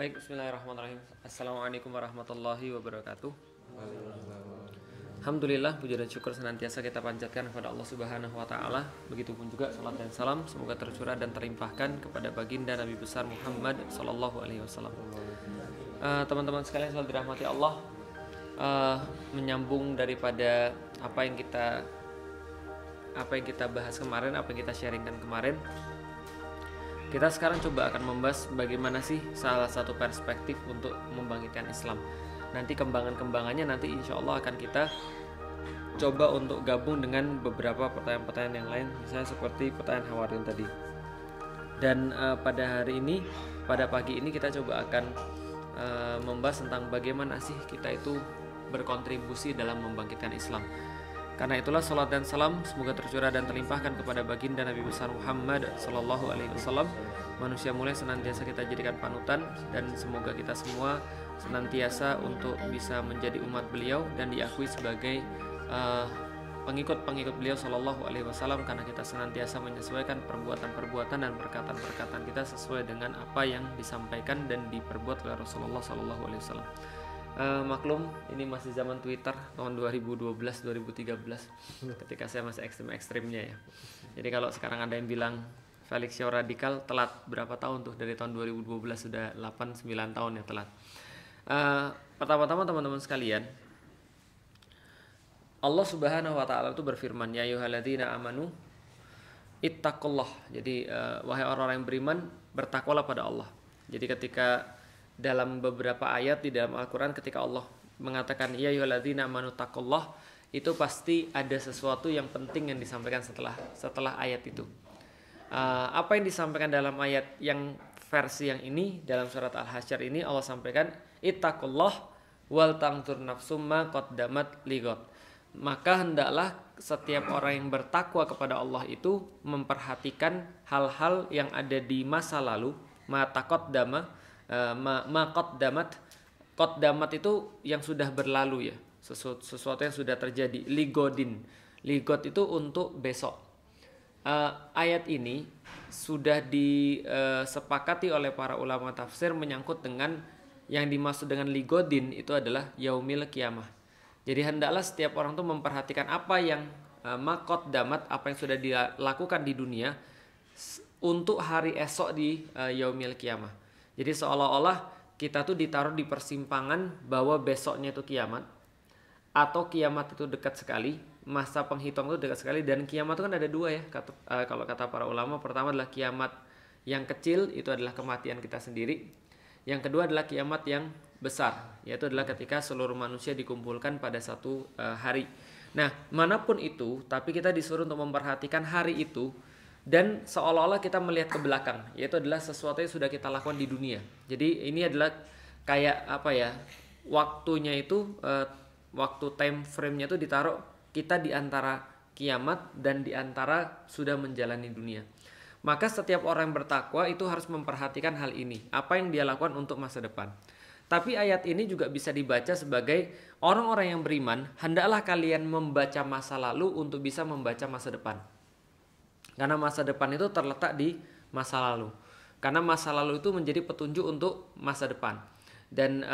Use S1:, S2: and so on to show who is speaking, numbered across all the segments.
S1: Baik, bismillahirrahmanirrahim. Assalamualaikum warahmatullahi wabarakatuh. Alhamdulillah, puji dan syukur senantiasa kita panjatkan kepada Allah Subhanahu wa taala. Begitupun juga salat dan salam semoga tercurah dan terlimpahkan kepada baginda Nabi besar Muhammad sallallahu alaihi wasallam. Teman-teman sekalian selalu dirahmati Allah. Menyambung daripada apa yang kita bahas kemarin, apa yang kita sharingkan kemarin. Kita sekarang coba akan membahas bagaimana sih salah satu perspektif untuk membangkitkan Islam. Nanti kembangan-kembangannya nanti insya Allah akan kita coba untuk gabung dengan beberapa pertanyaan-pertanyaan yang lain, misalnya seperti pertanyaan Hawarin tadi. Dan pada pagi ini kita coba akan membahas tentang bagaimana sih kita itu berkontribusi dalam membangkitkan Islam. Karena itulah salat dan salam semoga tercurah dan terlimpahkan kepada baginda Nabi besar Muhammad sallallahu alaihi wasallam, manusia mulia senantiasa kita jadikan panutan, dan semoga kita semua senantiasa untuk bisa menjadi umat beliau dan diakui sebagai pengikut-pengikut beliau sallallahu alaihi wasallam, karena kita senantiasa menyesuaikan perbuatan-perbuatan dan perkataan-perkataan kita sesuai dengan apa yang disampaikan dan diperbuat oleh Rasulullah sallallahu alaihi wasallam. Maklum ini masih zaman Twitter tahun 2012-2013 ketika saya masih ekstrim-ekstrimnya ya. Jadi kalau sekarang ada yang bilang Felix Show radikal, telat berapa tahun tuh, dari tahun 2012 sudah 8-9 tahun ya telat. Pertama-tama teman-teman sekalian, Allah Subhanahu wa taala itu berfirman, ya ayyuhalladzina amanu ittaqullah. Jadi wahai orang-orang yang beriman, bertakwalah pada Allah. Jadi ketika dalam beberapa ayat di dalam Al-Quran ketika Allah mengatakan ya ayyuhalladzina amanu taqullah, itu pasti ada sesuatu yang penting yang disampaikan setelah ayat itu. Apa yang disampaikan dalam ayat yang versi yang ini dalam surat Al-Hasyr ini, Allah sampaikan ittaqullah wal tanzur nafsum ma qaddamat lighad. Maka hendaklah setiap orang yang bertakwa kepada Allah itu memperhatikan hal-hal yang ada di masa lalu, ma taqaddama qaddamat itu yang sudah berlalu ya, sesuatu yang sudah terjadi. Ligot itu untuk besok. Ayat ini sudah disepakati oleh para ulama tafsir menyangkut dengan yang dimaksud dengan ligodin itu adalah yaumil kiamah. Jadi hendaklah setiap orang itu memperhatikan apa yang maqaddamat, apa yang sudah dilakukan di dunia untuk hari esok di yaumil kiamah. Jadi seolah-olah kita tuh ditaruh di persimpangan bahwa besoknya itu kiamat, atau kiamat itu dekat sekali, masa penghitung itu dekat sekali. Dan kiamat itu kan ada dua ya, kalau kata para ulama. Pertama adalah kiamat yang kecil, itu adalah kematian kita sendiri. Yang kedua adalah kiamat yang besar, yaitu adalah ketika seluruh manusia dikumpulkan pada satu hari. Nah, manapun itu, tapi kita disuruh untuk memperhatikan hari itu. Dan seolah-olah kita melihat ke belakang, yaitu adalah sesuatu yang sudah kita lakukan di dunia. Jadi ini adalah kayak apa ya, waktunya itu waktu time frame-nya itu ditaruh kita di antara kiamat dan di antara sudah menjalani dunia. Maka setiap orang yang bertakwa itu harus memperhatikan hal ini, apa yang dia lakukan untuk masa depan. Tapi ayat ini juga bisa dibaca sebagai orang-orang yang beriman, hendaklah kalian membaca masa lalu untuk bisa membaca masa depan. Karena masa depan itu terletak di masa lalu. Karena masa lalu itu menjadi petunjuk untuk masa depan. Dan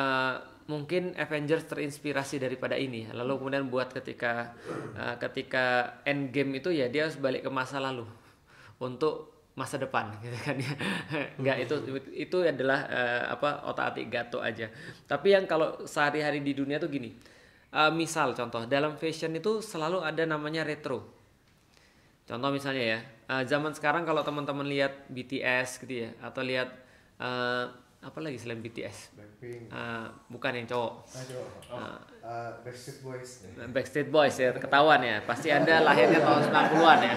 S1: mungkin Avengers terinspirasi daripada ini. Lalu kemudian buat ketika Endgame itu ya dia harus balik ke masa lalu untuk masa depan gitu kan ya. Enggak, itu adalah otak-atik gato aja. Tapi yang kalau sehari-hari di dunia tuh gini. Misal contoh dalam fashion itu selalu ada namanya retro. Contoh misalnya ya, zaman sekarang kalau teman-teman lihat BTS gitu ya, atau lihat apa lagi selain BTS? Bukan yang cowok. Backstreet Boys ya, ketahuan ya. Pasti Anda lahirnya tahun 90-an ya.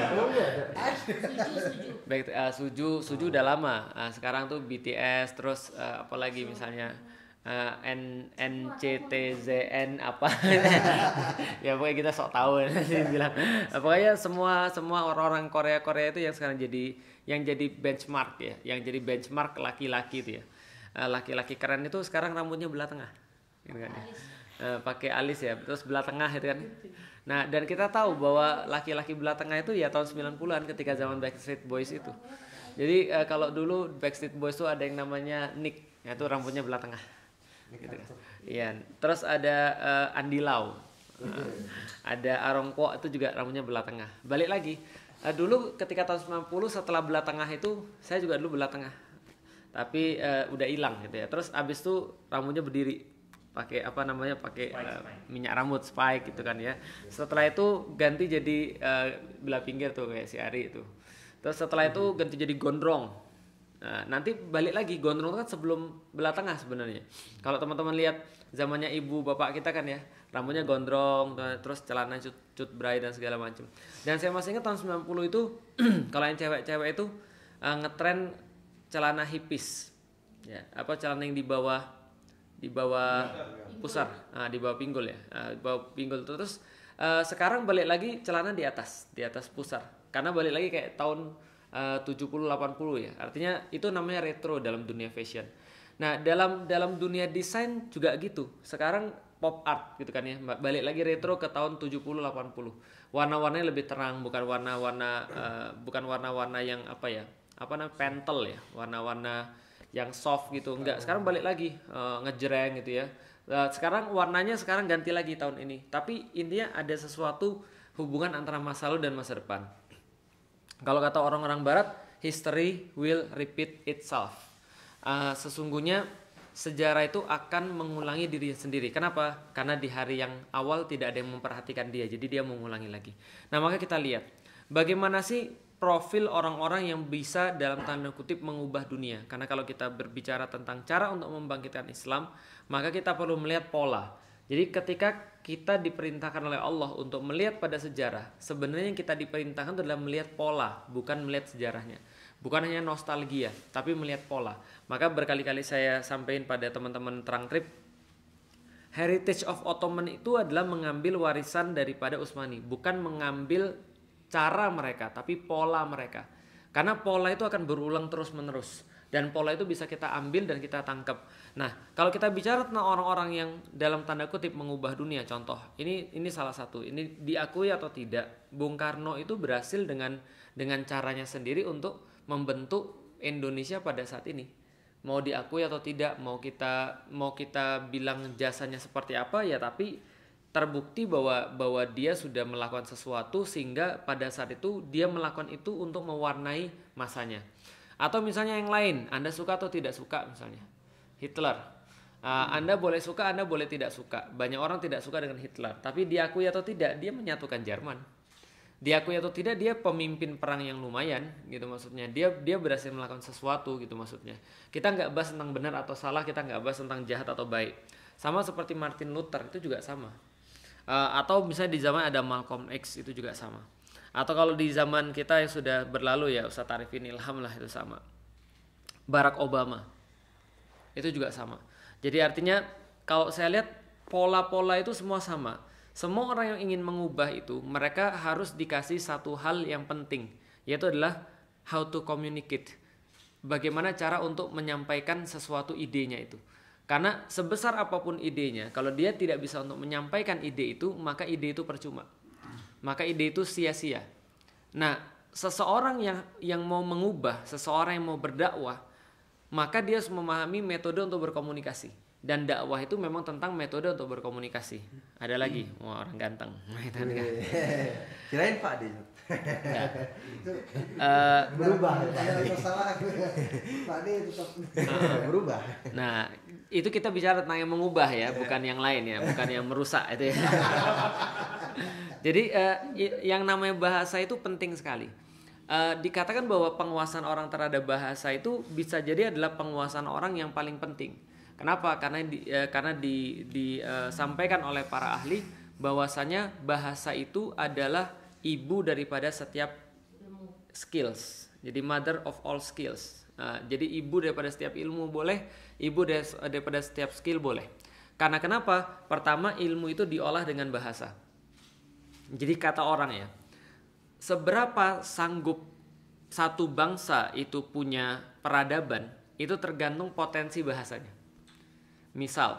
S1: Suju udah lama. Sekarang tuh BTS, terus apalagi misalnya NCTZN apa ya, pokoknya kita sok tahu bilang. Pokoknya semua orang-orang Korea itu yang sekarang jadi benchmark ya, yang jadi benchmark laki-laki itu ya. Laki-laki keren itu sekarang rambutnya belah tengah gitu kan ya. Pakai alis ya, terus belah tengah itu kan. Nah, dan kita tahu bahwa laki-laki belah tengah itu ya tahun 90-an ketika zaman Backstreet Boys itu. Jadi kalau dulu Backstreet Boys itu ada yang namanya Nick Ya itu rambutnya belah tengah. Gitu. Iya. Terus ada Andi Lau. Ada Arongko itu juga rambutnya belah tengah. Balik lagi. Dulu ketika tahun 90 setelah belah tengah itu saya juga dulu belah tengah. Tapi udah hilang gitu ya. Terus abis itu rambutnya berdiri pakai apa namanya pakai minyak rambut spike gitu kan ya. Setelah itu ganti jadi belah pinggir tuh kayak si Ari itu. Terus setelah itu ganti jadi gondrong. Nah, nanti balik lagi gondrong itu kan sebelum belah tengah sebenarnya. Kalau teman-teman lihat zamannya ibu bapak kita kan ya, rambutnya gondrong, terus celana cut bray dan segala macam. Dan saya masih ingat tahun 90 itu kalau yang cewek-cewek itu ngetren celana hippies. Ya, apa celana yang di bawah pusar, di bawah pinggul ya. Di bawah pinggul terus sekarang balik lagi celana di atas pusar. Karena balik lagi kayak tahun 70-80 ya. Artinya itu namanya retro dalam dunia fashion. Nah, dalam dunia desain juga gitu. Sekarang pop art gitu kan ya. Balik lagi retro ke tahun 70-80. Warna-warnanya lebih terang, bukan warna-warna yang apa ya? Apa namanya? Pentel ya. Warna-warna yang soft gitu. Enggak, sekarang balik lagi ngejreng gitu ya. Sekarang warnanya ganti lagi tahun ini. Tapi intinya ada sesuatu hubungan antara masa lalu dan masa depan. Kalau kata orang-orang barat, history will repeat itself. Sesungguhnya sejarah itu akan mengulangi dirinya sendiri. Kenapa? Karena di hari yang awal tidak ada yang memperhatikan dia, jadi dia mengulangi lagi. Nah, maka kita lihat bagaimana sih profil orang-orang yang bisa dalam tanda kutip mengubah dunia. Karena kalau kita berbicara tentang cara untuk membangkitkan Islam, maka kita perlu melihat pola. Jadi ketika kita diperintahkan oleh Allah untuk melihat pada sejarah, sebenarnya yang kita diperintahkan adalah melihat pola, bukan melihat sejarahnya. Bukan hanya nostalgia, tapi melihat pola. Maka berkali-kali saya sampaikan pada teman-teman Terang Trip, heritage of Ottoman itu adalah mengambil warisan daripada Utsmani, bukan mengambil cara mereka, tapi pola mereka. Karena pola itu akan berulang terus-menerus. Dan pola itu bisa kita ambil dan kita tangkap. Nah, kalau kita bicara tentang orang-orang yang dalam tanda kutip mengubah dunia, contoh, ini salah satu, ini diakui atau tidak, Bung Karno itu berhasil dengan caranya sendiri untuk membentuk Indonesia pada saat ini. Mau diakui atau tidak, mau kita bilang jasanya seperti apa ya, tapi terbukti bahwa dia sudah melakukan sesuatu sehingga pada saat itu dia melakukan itu untuk mewarnai masanya. Atau misalnya yang lain, Anda suka atau tidak suka misalnya Hitler. Anda boleh suka, Anda boleh tidak suka. Banyak orang tidak suka dengan Hitler, tapi diakui atau tidak, dia menyatukan Jerman. Diakui atau tidak, dia pemimpin perang yang lumayan gitu maksudnya. Dia berhasil melakukan sesuatu gitu maksudnya. Kita nggak bahas tentang benar atau salah, kita nggak bahas tentang jahat atau baik. Sama seperti Martin Luther itu juga sama. Atau misalnya di zaman ada Malcolm X itu juga sama. Atau kalau di zaman kita yang sudah berlalu ya Ustaz Arifin Ilham lah itu sama. Barack Obama itu juga sama. Jadi artinya kalau saya lihat pola-pola itu semua sama. Semua orang yang ingin mengubah itu mereka harus dikasih satu hal yang penting, yaitu adalah how to communicate. Bagaimana cara untuk menyampaikan sesuatu idenya itu. Karena sebesar apapun idenya, kalau dia tidak bisa untuk menyampaikan ide itu, maka ide itu percuma. Maka ide itu sia-sia. Nah, seseorang yang mau mengubah, seseorang yang mau berdakwah, maka dia harus memahami metode untuk berkomunikasi. Dan dakwah itu memang tentang metode untuk berkomunikasi. Ada lagi, orang ganteng.
S2: Kirain Pak Ade.
S3: Berubah. Pak Ade tetap berubah.
S1: Nah, itu kita bicara tentang yang mengubah ya, bukan yang lain ya, bukan yang merusak itu ya. Jadi yang namanya bahasa itu penting sekali. Dikatakan bahwa penguasaan orang terhadap bahasa itu bisa jadi adalah penguasaan orang yang paling penting. Kenapa? Karena disampaikan oleh para ahli bahwasanya bahasa itu adalah ibu daripada setiap skills. Jadi mother of all skills. Jadi ibu daripada setiap ilmu boleh, ibu daripada setiap skill boleh. Karena kenapa? Pertama, ilmu itu diolah dengan bahasa. Jadi kata orang ya, seberapa sanggup satu bangsa itu punya peradaban, itu tergantung potensi bahasanya. Misal,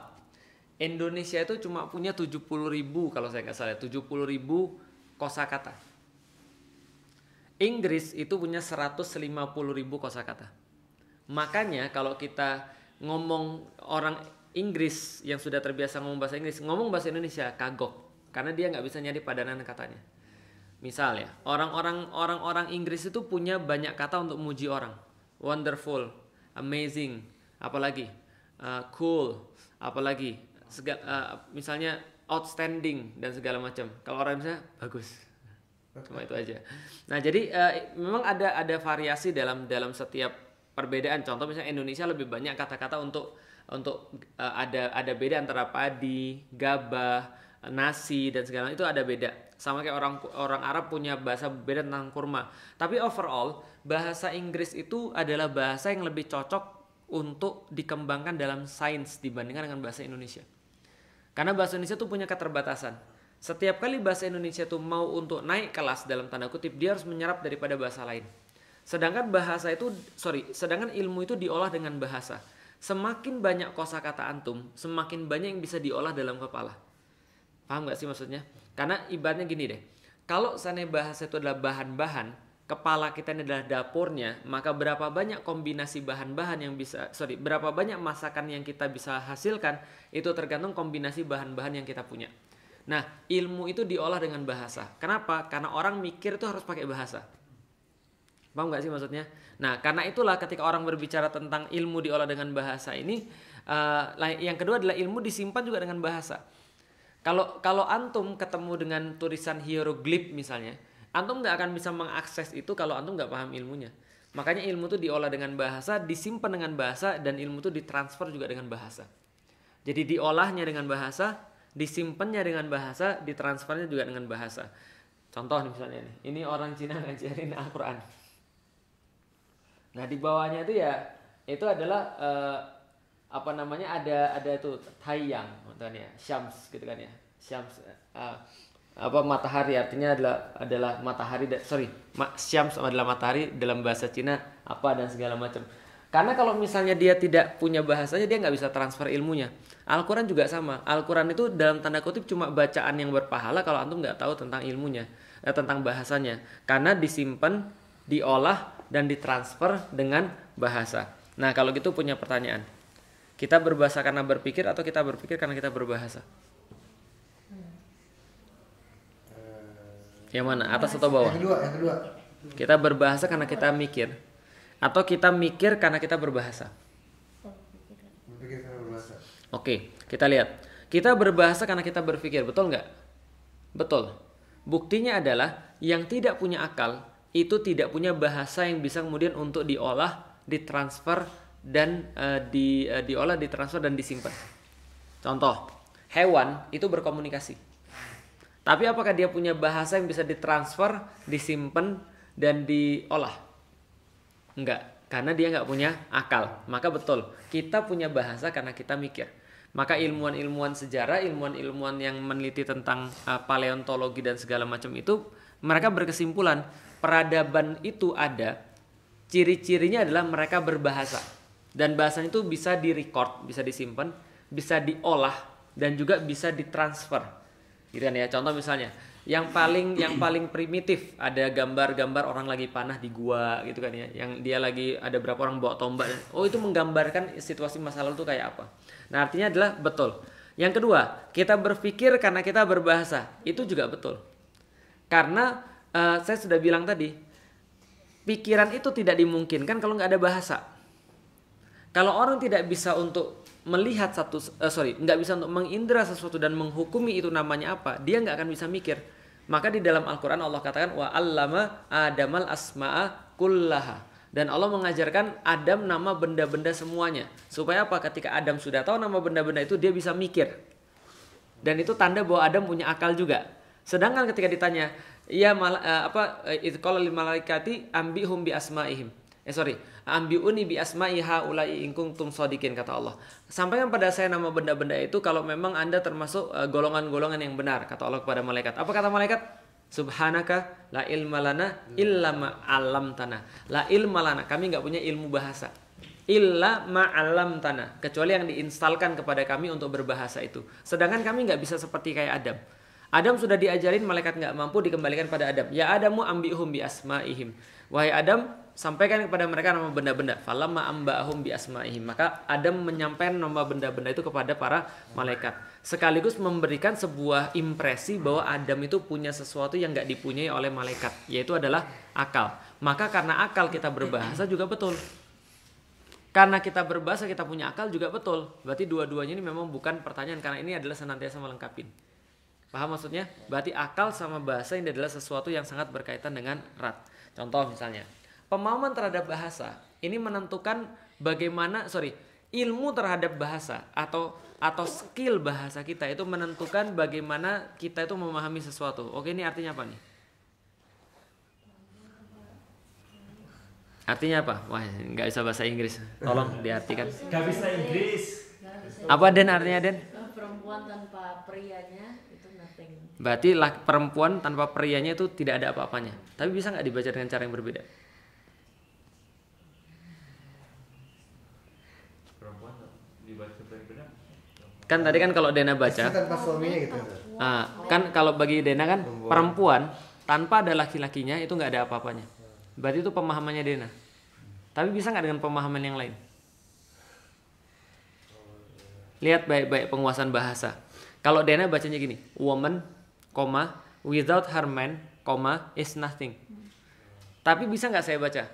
S1: Indonesia itu cuma punya 70.000 kalau saya nggak salah, 70.000 kosakata. Inggris itu punya 150.000 kosakata. Makanya kalau kita ngomong orang Inggris yang sudah terbiasa ngomong bahasa Inggris, ngomong bahasa Indonesia kagok karena dia nggak bisa nyari padanan katanya. Misal ya, orang-orang Inggris itu punya banyak kata untuk muji orang. Wonderful, amazing, apalagi cool, apalagi misalnya outstanding dan segala macam. Kalau orang Indonesia bagus, cuma itu aja. Nah jadi memang ada variasi dalam setiap perbedaan. Contoh misalnya Indonesia lebih banyak kata-kata untuk ada beda antara padi, gabah, nasi dan segala itu ada beda. Sama kayak orang Arab punya bahasa beda tentang kurma. Tapi overall bahasa Inggris itu adalah bahasa yang lebih cocok untuk dikembangkan dalam sains dibandingkan dengan bahasa Indonesia. Karena bahasa Indonesia tuh punya keterbatasan. Setiap kali bahasa Indonesia tuh mau untuk naik kelas dalam tanda kutip, dia harus menyerap daripada bahasa lain. Sedangkan ilmu itu diolah dengan bahasa. Semakin banyak kosakata antum, semakin banyak yang bisa diolah dalam kepala. Paham gak sih maksudnya? Karena ibaratnya gini deh. Kalau seandainya bahasa itu adalah bahan-bahan, kepala kita ini adalah dapurnya, maka berapa banyak kombinasi bahan-bahan yang berapa banyak masakan yang kita bisa hasilkan, itu tergantung kombinasi bahan-bahan yang kita punya. Nah, ilmu itu diolah dengan bahasa. Kenapa? Karena orang mikir itu harus pakai bahasa. Paham gak sih maksudnya? Nah, karena itulah ketika orang berbicara tentang ilmu diolah dengan bahasa ini, yang kedua adalah ilmu disimpan juga dengan bahasa. Kalau antum ketemu dengan tulisan hieroglif misalnya, antum nggak akan bisa mengakses itu kalau antum nggak paham ilmunya. Makanya ilmu itu diolah dengan bahasa, disimpan dengan bahasa, dan ilmu itu ditransfer juga dengan bahasa. Jadi diolahnya dengan bahasa, disimpannya dengan bahasa, ditransfernya juga dengan bahasa. Contoh nih misalnya ini orang Cina ngajarin Al-Quran. Nah di bawahnya itu ya itu adalah ada tuh taiyang, ya, syams gitu kan ya, syams matahari artinya adalah matahari. Syams adalah matahari dalam bahasa Cina dan segala macam. Karena kalau misalnya dia tidak punya bahasanya, dia nggak bisa transfer ilmunya. Al-Quran juga sama. Al-Quran itu dalam tanda kutip cuma bacaan yang berpahala kalau antum nggak tahu tentang ilmunya, tentang bahasanya. Karena disimpan, diolah, dan ditransfer dengan bahasa. Nah kalau gitu punya pertanyaan. Kita berbahasa karena berpikir atau kita berpikir karena kita berbahasa? Yang mana? Atas atau bawah?
S3: Yang kedua.
S1: Kita berbahasa karena kita mikir atau kita mikir karena kita berbahasa?
S3: Berpikir karena berbahasa.
S1: Oke, kita lihat. Kita berbahasa karena kita berpikir, betul nggak? Betul. Buktinya adalah yang tidak punya akal itu tidak punya bahasa yang bisa kemudian untuk diolah, ditransfer, dan diolah, ditransfer, dan disimpan. Contoh, hewan itu berkomunikasi. Tapi apakah dia punya bahasa yang bisa ditransfer, disimpan, dan diolah? Enggak, karena dia nggak punya akal. Maka betul, kita punya bahasa karena kita mikir. Maka ilmuwan-ilmuwan sejarah, ilmuwan-ilmuwan yang meneliti tentang paleontologi dan segala macam itu, mereka berkesimpulan peradaban itu ada, ciri-cirinya adalah mereka berbahasa. Dan bahasanya itu bisa direcord, bisa disimpan, bisa diolah, dan juga bisa ditransfer. Gitu kan ya. Contoh misalnya, yang paling primitif ada gambar-gambar orang lagi panah di gua gitu kan ya. Yang dia lagi ada berapa orang bawa tombak. Itu menggambarkan situasi masa lalu itu kayak apa. Nah, artinya adalah betul. Yang kedua, kita berpikir karena kita berbahasa. Itu juga betul. Karena saya sudah bilang tadi, pikiran itu tidak dimungkinkan kalau nggak ada bahasa. Kalau orang tidak bisa untuk melihat nggak bisa untuk mengindra sesuatu dan menghukumi itu namanya apa, dia nggak akan bisa mikir. Maka di dalam Al-Quran Allah katakan wa 'allama Adamal asma'a kullaha. Dan Allah mengajarkan Adam nama benda-benda semuanya. Supaya apa? Ketika Adam sudah tahu nama benda-benda itu, dia bisa mikir. Dan itu tanda bahwa Adam punya akal juga. Sedangkan ketika ditanya, idqala lil malaikati ambihum bi asmaihim. Ambiuni bi asma'i haula'i in kuntum shadiqin, kata Allah. Sampaikan pada saya nama benda-benda itu kalau memang Anda termasuk golongan-golongan yang benar, kata Allah kepada malaikat. Apa kata malaikat? Subhanaka la ilma lana illa ma 'allamtana. La ilma lana, kami enggak punya ilmu bahasa. Illa ma 'allamtana, kecuali yang diinstalkan kepada kami untuk berbahasa itu. Sedangkan kami enggak bisa seperti kayak Adam. Adam sudah diajarin, malaikat enggak mampu, dikembalikan pada Adam. Ya Adamu ambihum bi asmaihim. Wahai Adam, sampaikan kepada mereka nama benda-benda. Falamma amba'ahum bi asma'ihim. Maka Adam menyampaikan nama benda-benda itu kepada para malaikat. Sekaligus memberikan sebuah impresi bahwa Adam itu punya sesuatu yang nggak dipunyai oleh malaikat, yaitu adalah akal. Maka karena akal kita berbahasa juga betul. Karena kita berbahasa kita punya akal juga betul. Berarti dua-duanya ini memang bukan pertanyaan, karena ini adalah senantiasa melengkapi. Paham maksudnya? Berarti akal sama bahasa ini adalah sesuatu yang sangat berkaitan dengan erat. Contoh misalnya, pemahaman terhadap bahasa ini menentukan bagaimana, ilmu terhadap bahasa atau skill bahasa kita itu menentukan bagaimana kita itu memahami sesuatu. Oke, ini artinya apa nih? Artinya apa? Wah, nggak bisa bahasa Inggris. Tolong diartikan.
S2: Nggak bisa Inggris.
S1: Apa Den artinya Den?
S4: Perempuan tanpa prianya itu nothing.
S1: Berarti perempuan tanpa prianya itu tidak ada apa-apanya. Tapi bisa nggak dibaca dengan cara yang berbeda?
S2: Perempuan dibaca berbeda.
S1: Kan tadi kan kalau Dena baca,
S3: Tanpa suaminya gitu.
S1: kan kalau bagi Dena kan perempuan tanpa ada laki-lakinya itu nggak ada apa-apanya. Berarti itu pemahamannya Dena. Tapi bisa nggak dengan pemahaman yang lain? Lihat baik-baik penguasaan bahasa. Kalau Dena bacanya gini, woman, without her man, is nothing. Tapi bisa nggak saya baca,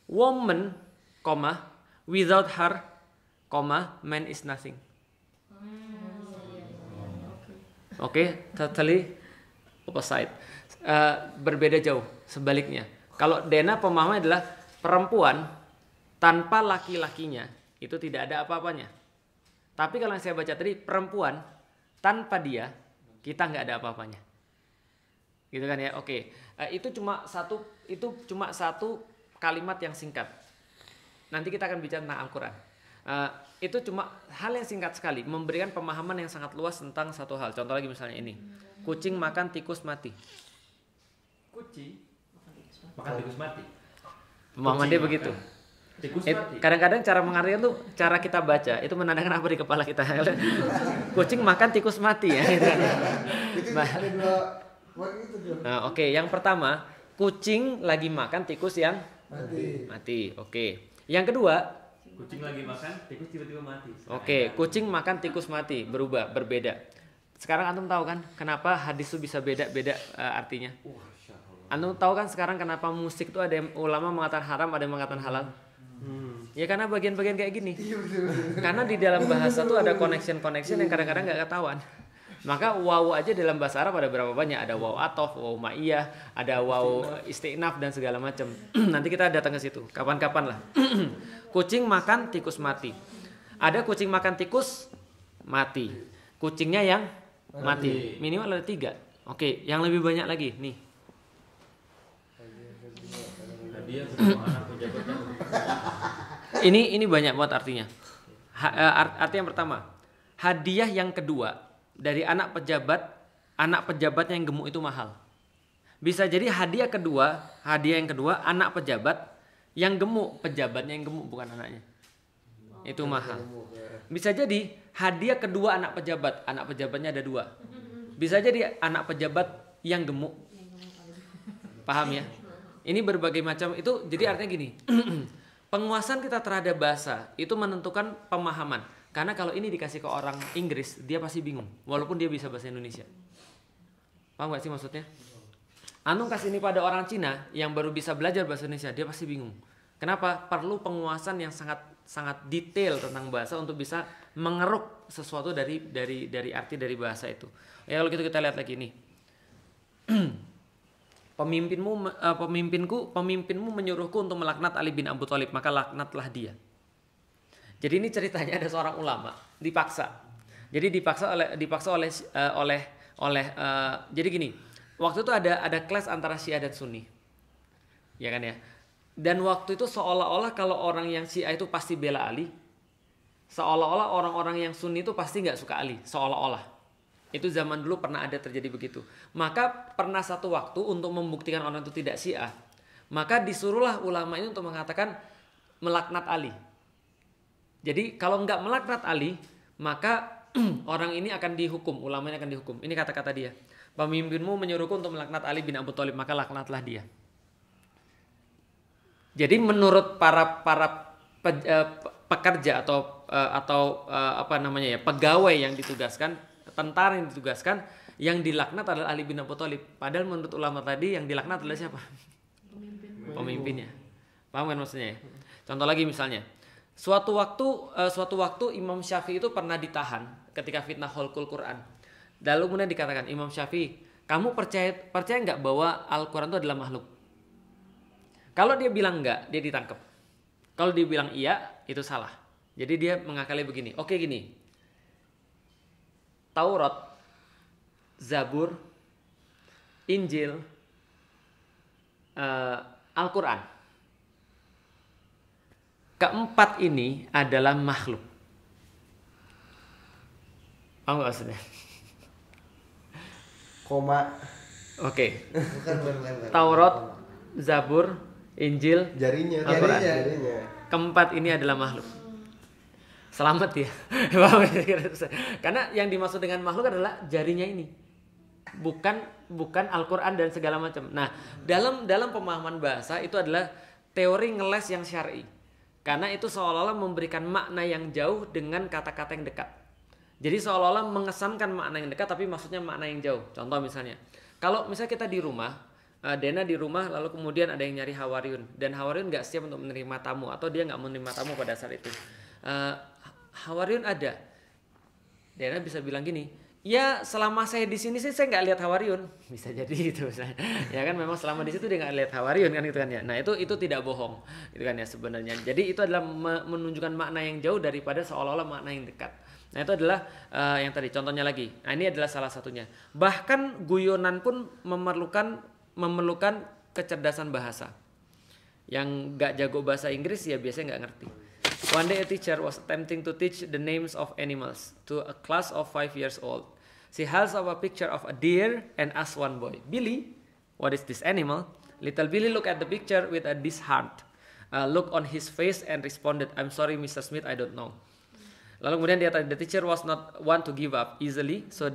S1: woman, without her, man is nothing. Oke, totally opposite. Berbeda jauh. Sebaliknya, kalau Dena pemahamannya adalah perempuan tanpa laki-lakinya itu tidak ada apa-apanya. Tapi kalau yang saya baca tadi, perempuan tanpa dia kita nggak ada apa-apanya. Gitu kan ya? Oke. Itu cuma satu kalimat yang singkat. Nanti kita akan bicara tentang Al-Quran. Itu cuma hal yang singkat sekali, memberikan pemahaman yang sangat luas tentang satu hal. Contoh lagi misalnya ini, kucing makan tikus mati.
S2: Kucing makan tikus mati.
S1: Pemahaman dia begitu.
S2: Tikus mati.
S1: Kadang-kadang cara mengartikan tuh cara kita baca itu menandakan apa di kepala kita. Kucing makan tikus mati ya.
S3: Itu ada dua word itu dua.
S1: Nah, oke. Yang pertama, kucing lagi makan tikus yang mati. Oke. Yang kedua,
S2: Kucing lagi makan, tikus tiba-tiba mati.
S1: oke, kucing makan tikus mati, berbeda. Sekarang antum tahu kan kenapa hadis itu bisa beda-beda artinya? Antum tahu kan sekarang kenapa musik itu ada yang ulama mengatakan haram, ada yang mengatakan halal? Ya karena bagian-bagian kayak gini. Karena di dalam bahasa tuh ada connection yang kadang-kadang nggak ketahuan. Maka waw aja dalam bahasa Arab ada berapa banyak? Ada waw atof, waw ma'iyah, ada waw istinaf dan segala macam. Nanti kita datang ke situ, kapan-kapan lah. Kucing makan tikus mati. Ada kucing makan tikus mati. Kucingnya yang mati. Minimal ada 3. Oke, yang lebih banyak lagi nih.
S2: Hadiah semua anak pejabat.
S1: Ini banyak banget artinya. Arti yang pertama, hadiah yang kedua dari anak pejabatnya yang gemuk itu mahal. Bisa jadi hadiah yang kedua anak pejabat yang gemuk, pejabatnya yang gemuk bukan anaknya. Itu mahal. Bisa jadi hadiah kedua anak pejabatnya ada 2. Bisa jadi anak pejabat yang gemuk. Paham ya? Ini berbagai macam itu, jadi artinya gini. Penguasaan kita terhadap bahasa itu menentukan pemahaman. Karena kalau ini dikasih ke orang Inggris, dia pasti bingung. Walaupun dia bisa bahasa Indonesia. Paham gak sih maksudnya? Antum kasih ini pada orang Cina yang baru bisa belajar bahasa Indonesia, dia pasti bingung. Kenapa? Perlu penguasaan yang sangat detail tentang bahasa untuk bisa mengeruk sesuatu dari arti dari bahasa itu. Ya kalau gitu kita lihat lagi nih. Pemimpinmu menyuruhku untuk melaknat Ali bin Abu Thalib, maka laknatlah dia. Jadi ini ceritanya ada seorang ulama dipaksa. Jadi dipaksa oleh jadi gini. Waktu itu ada clash antara Syiah dan Sunni. Ya kan ya? Dan waktu itu seolah-olah kalau orang yang Syiah itu pasti bela Ali, seolah-olah orang-orang yang Sunni itu pasti nggak suka Ali, seolah-olah. Itu zaman dulu pernah ada terjadi begitu. Maka pernah satu waktu untuk membuktikan orang itu tidak Syiah, maka disuruhlah ulama ini untuk mengatakan melaknat Ali. Jadi kalau nggak melaknat Ali, maka orang ini akan dihukum, ulamanya akan dihukum. Ini kata-kata dia. Pemimpinmu menyuruhku untuk melaknat Ali bin Abu Thalib, maka laknatlah dia. Jadi menurut para pekerja atau apa namanya ya, pegawai yang ditugaskan, tentara yang ditugaskan, yang dilaknat adalah Ali bin Abi Thalib. Padahal menurut ulama tadi yang dilaknat adalah siapa? Pemimpinnya. Paham kan maksudnya ya? Contoh lagi misalnya, suatu waktu Imam Syafi'i itu pernah ditahan ketika fitnah khalqul Quran. Lalu kemudian dikatakan, Imam Syafi'i, kamu percaya nggak bahwa Al-Quran itu adalah makhluk? Kalau dia bilang enggak, dia ditangkap. Kalau dia bilang iya, itu salah. Jadi dia mengakali begini. Oke gini. Taurat, Zabur, Injil, Al-Quran. Keempat ini adalah makhluk. Paham nggak maksudnya?
S3: Koma.
S1: Oke.
S3: Bukan.
S1: Taurat, Zabur, Injil,
S3: Jarinya.
S1: Al-Quran. Keempat ini adalah makhluk. Selamat ya. Karena yang dimaksud dengan makhluk adalah jarinya ini. Bukan Al-Quran dan segala macam. Nah, dalam pemahaman bahasa itu adalah teori ngeles yang syar'i. Karena itu seolah-olah memberikan makna yang jauh dengan kata-kata yang dekat. Jadi seolah-olah mengesankan makna yang dekat tapi maksudnya makna yang jauh. Contoh misalnya, kalau misalnya kita di rumah, Dena di rumah lalu kemudian ada yang nyari Hawariyun dan Hawariyun nggak siap untuk menerima tamu atau dia nggak menerima tamu pada saat itu. Hawariyun ada. Dena bisa bilang gini, ya selama saya di sini sih saya nggak lihat Hawariyun, bisa jadi gitu misalnya. Ya kan memang selama di situ dia nggak lihat Hawariyun kan gitu kan ya. Nah itu tidak bohong gitu kan ya sebenarnya. Jadi itu adalah menunjukkan makna yang jauh daripada seolah-olah makna yang dekat. Nah itu adalah yang tadi contohnya lagi. Nah ini adalah salah satunya. Bahkan guyonan pun memerlukan kecerdasan bahasa. Yang nggak jago bahasa Inggris ya biasanya nggak ngerti. One day a teacher was attempting to teach the names of animals to a class of 5 years old. She held up a picture of a deer and asked one boy, "Billy, what is this animal?" Little Billy looked at the picture with a disheartened look on his face and responded, "I'm sorry, Mr. Smith, I don't know." Lalu kemudian the teacher was not one to give up easily, so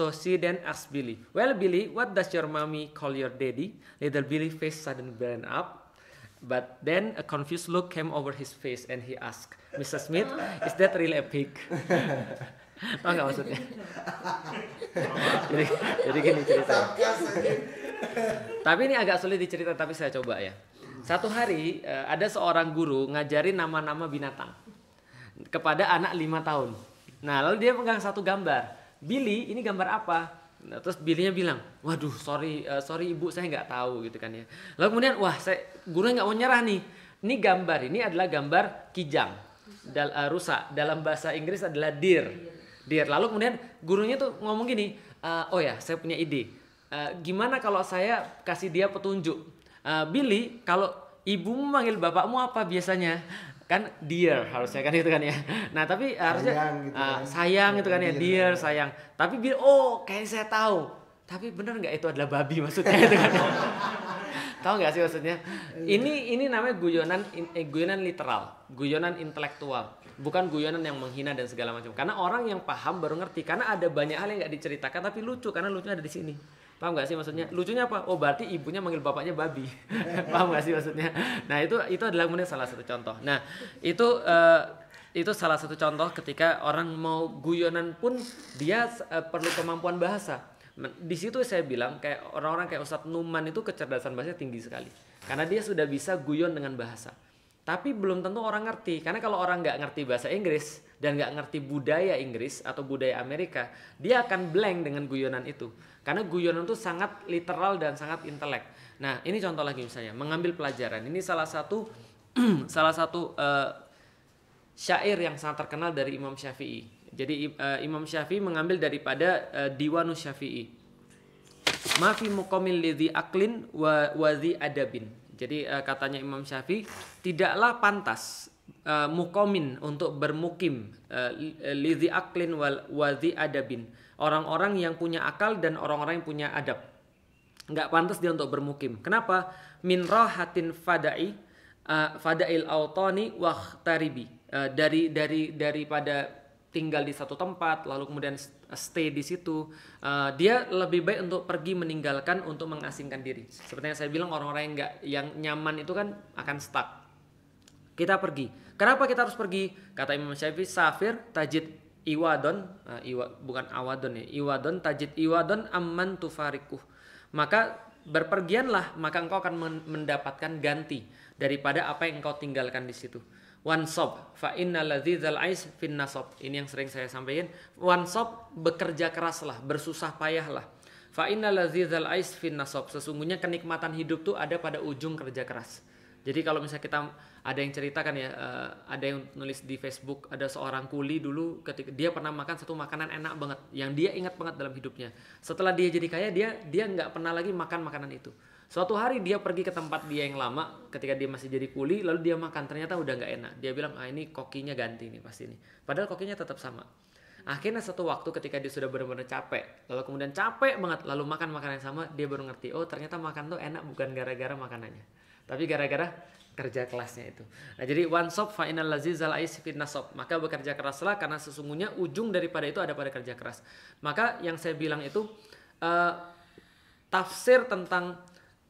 S1: she then asked Billy, "Well, Billy, what does your mommy call your daddy?" Little Billy's face suddenly brightened up. But then a confused look came over his face and he asked, "Mr. Smith, is that really a pig?" Tahu nggak maksudnya? jadi gini ceritanya. Tapi ini agak sulit dicerita, tapi saya coba ya. Satu hari ada seorang guru ngajarin nama-nama binatang kepada anak 5 tahun. Nah lalu dia pegang satu gambar. Billy, ini gambar apa? Nah, terus Billy-nya bilang, waduh sorry ibu saya nggak tahu gitu kan ya. Lalu kemudian gurunya nggak mau nyerah nih. Ini gambar ini adalah gambar kijang, rusa. Dalam bahasa Inggris adalah deer. Lalu kemudian gurunya tuh ngomong gini, oh ya saya punya ide. Gimana kalau saya kasih dia petunjuk? Billy, kalau ibumu manggil bapakmu apa biasanya? Kan dear harusnya kan itu kan ya. Nah tapi harusnya sayang gitu kan ya, dear sayang. Tapi kayaknya saya tahu. Tapi benar nggak itu adalah babi maksudnya itu kan? Tahu nggak sih maksudnya? Ini namanya guyonan literal, guyonan intelektual, bukan guyonan yang menghina dan segala macam. Karena orang yang paham baru ngerti. Karena ada banyak hal yang nggak diceritakan tapi lucu karena lucunya ada di sini. Paham gak sih maksudnya? Lucunya apa? Oh berarti ibunya manggil bapaknya babi. Paham gak sih maksudnya? Nah itu adalah kemudian salah satu contoh. Nah itu salah satu contoh ketika orang mau guyonan pun dia perlu kemampuan bahasa. Di situ saya bilang kayak orang-orang kayak Ustadz Numan itu kecerdasan bahasanya tinggi sekali. Karena dia sudah bisa guyon dengan bahasa. Tapi belum tentu orang ngerti. Karena kalau orang nggak ngerti bahasa Inggris dan nggak ngerti budaya Inggris atau budaya Amerika, dia akan blank dengan guyonan itu. Karena guyonan itu sangat literal dan sangat intelek. Nah ini contoh lagi misalnya mengambil pelajaran. Ini salah satu syair yang sangat terkenal dari Imam Syafi'i. Jadi Imam Syafi'i mengambil daripada Diwanus Syafi'i. Ma fi muqamil lidhi aklin wa dhi adabin. Jadi katanya Imam Syafi'i, tidaklah pantas muqamin untuk bermukim lidhi aklin wa dhi adabin. Orang-orang yang punya akal dan orang-orang yang punya adab. Nggak pantas dia untuk bermukim. Kenapa? Min rahatin fada'il autani wahtaribi. Daripada tinggal di satu tempat lalu kemudian stay di situ, dia lebih baik untuk pergi meninggalkan untuk mengasingkan diri. Seperti yang saya bilang, orang-orang yang nyaman itu kan akan stuck. Kita pergi. Kenapa kita harus pergi? Kata Imam Syafi'i, safir tajid iwadon, bukan awadon ya, iwadon tajid iwadon amman tufarikuh. Maka berpergianlah, maka engkau akan mendapatkan ganti daripada apa yang engkau tinggalkan di situ. Wansob fa innal ladzizal ais fin nasob. Ini yang sering saya sampaikan. Wansob, bekerja keraslah, bersusah payahlah. Fa innal ladzizal ais fin nasob. Sesungguhnya kenikmatan hidup tuh ada pada ujung kerja keras. Jadi kalau misalnya kita ada yang ceritakan ya, ada yang nulis di Facebook, ada seorang kuli dulu ketika dia pernah makan satu makanan enak banget yang dia ingat banget dalam hidupnya. Setelah dia jadi kaya, dia nggak pernah lagi makan makanan itu. Suatu hari dia pergi ke tempat dia yang lama ketika dia masih jadi kuli, lalu dia makan, ternyata udah nggak enak. Dia bilang, ini kokinya ganti nih pasti nih. Padahal kokinya tetap sama. Akhirnya satu waktu ketika dia sudah benar-benar capek, lalu kemudian capek banget, lalu makan makanan yang sama, dia baru ngerti, oh ternyata makan tuh enak bukan gara-gara makanannya, tapi gara-gara kerja kelasnya itu. Nah jadi wansob fa innal lazizal ais fin nasob. Maka bekerja keraslah karena sesungguhnya ujung daripada itu ada pada kerja keras. Maka yang saya bilang itu tafsir tentang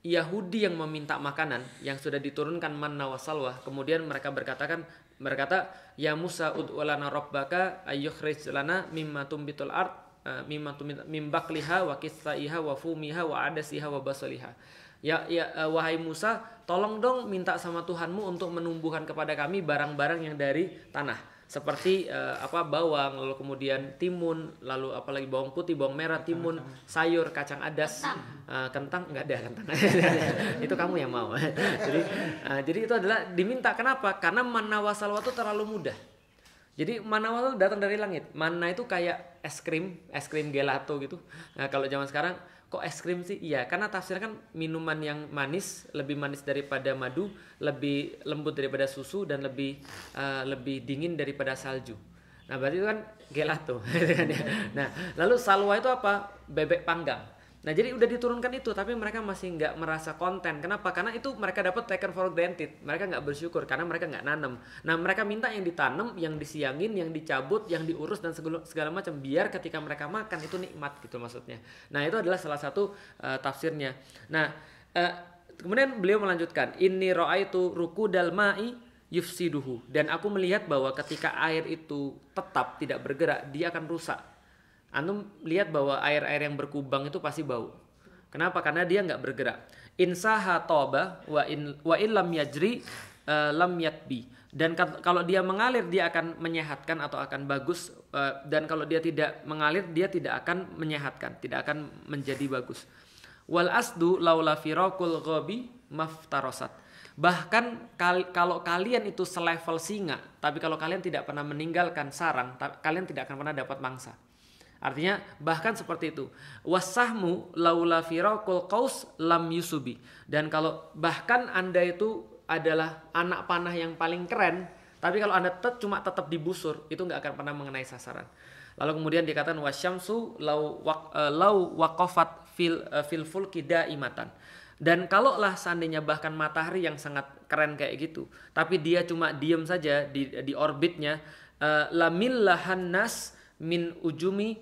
S1: Yahudi yang meminta makanan yang sudah diturunkan manna wa salwa, kemudian mereka berkata ya Musa ud'u lana rabbaka ayyukhrij lana mimma tumbitul ard mim bakliha wa qithaiha wa fumiha wa adasiha wa basaliha. Ya wahai Musa, tolong dong minta sama Tuhanmu untuk menumbuhkan kepada kami barang-barang yang dari tanah, seperti bawang, lalu kemudian timun, lalu apalagi bawang putih, bawang merah, timun, sayur, kacang adas, kentang nggak ada kentang. Itu kamu yang mau. Jadi itu adalah diminta. Kenapa? Karena manna wa salwa itu terlalu mudah. Jadi manna wa salwa datang dari langit. Manna itu kayak es krim gelato gitu. Nah kalau zaman sekarang kok es krim sih? Iya, karena tafsirnya kan minuman yang manis, lebih manis daripada madu, lebih lembut daripada susu, dan lebih dingin daripada salju. Nah, berarti itu kan gelato. Nah, lalu salwa itu apa? Bebek panggang. Nah, jadi udah diturunkan itu, tapi mereka masih nggak merasa konten. Kenapa? Karena itu mereka dapat taken for granted. Mereka nggak bersyukur karena mereka nggak nanam. Nah, mereka minta yang ditanam, yang disiangin, yang dicabut, yang diurus dan segala macam, biar ketika mereka makan itu nikmat gitu maksudnya. Nah, itu adalah salah satu tafsirnya. Nah, kemudian beliau melanjutkan, inni ra'aitu rukudal ma'i yufsiduhu, dan aku melihat bahwa ketika air itu tetap tidak bergerak, dia akan rusak. Antum lihat bahwa air-air yang berkubang itu pasti bau. Kenapa? Karena dia nggak bergerak. Insaha toba wa in lam yajri lam yatbi. Dan kalau dia mengalir dia akan menyehatkan atau akan bagus, dan kalau dia tidak mengalir dia tidak akan menyehatkan, tidak akan menjadi bagus. Wal asdu laula firaqul ghabi maftarasat. Bahkan kalau kalian itu selevel singa, tapi kalau kalian tidak pernah meninggalkan sarang, kalian tidak akan pernah dapat mangsa. Artinya bahkan seperti itu. Wasahmu laula firaqul qaus lam yusubi. Dan kalau bahkan Anda itu adalah anak panah yang paling keren, tapi kalau Anda cuma tetap dibusur, itu nggak akan pernah mengenai sasaran. Lalu kemudian dikatakan wasyamsu lau waqafat fil fulki daimatan. Dan kalaulah seandainya bahkan matahari yang sangat keren kayak gitu, tapi dia cuma diem saja di orbitnya, lamillahan nas min ujumi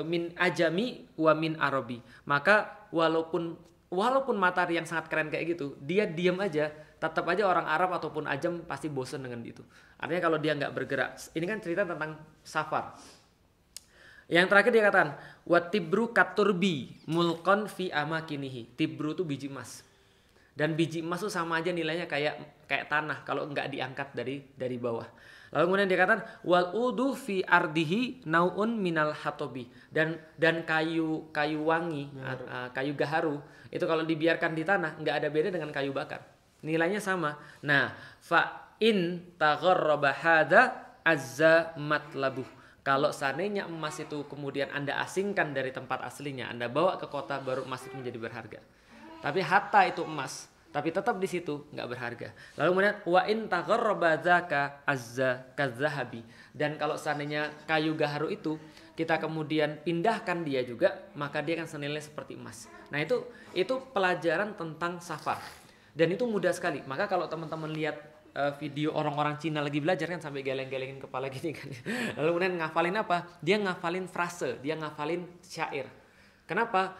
S1: min ajami wa min arabi. Maka walaupun matahari yang sangat keren kayak gitu, dia diam aja, tetap aja orang Arab ataupun ajam pasti bosan dengan itu. Artinya kalau dia nggak bergerak. Ini kan cerita tentang safar. Yang terakhir dia katakan watibru katurbi mulkon fi amakinihi. Tibru itu biji emas. Dan biji emas itu sama aja nilainya kayak tanah kalau nggak diangkat dari bawah. Lalu kemudian dikatakan wal udu fi ardihi naun minal hatobi, dan kayu wangi, kayu gaharu itu kalau dibiarkan di tanah nggak ada beda dengan kayu bakar, nilainya sama. Nah, fa in tagharraba hadza azza matlabuh. Kalau seandainya emas itu kemudian Anda asingkan dari tempat aslinya, Anda bawa ke kota, baru emas itu menjadi berharga. Tapi hatta itu emas, tapi tetap di situ nggak berharga. Lalu kemudian wa in tagharraba dzaka azza kadzahabi. Dan kalau seandainya kayu gaharu itu kita kemudian pindahkan dia juga, maka dia akan senilai seperti emas. Nah, itu pelajaran tentang safar. Dan itu mudah sekali. Maka kalau teman-teman lihat video orang-orang Cina lagi belajar kan sampai geleng-gelengin kepala gini kan. Lalu kemudian ngafalin apa? Dia ngafalin frase, dia ngafalin syair. Kenapa?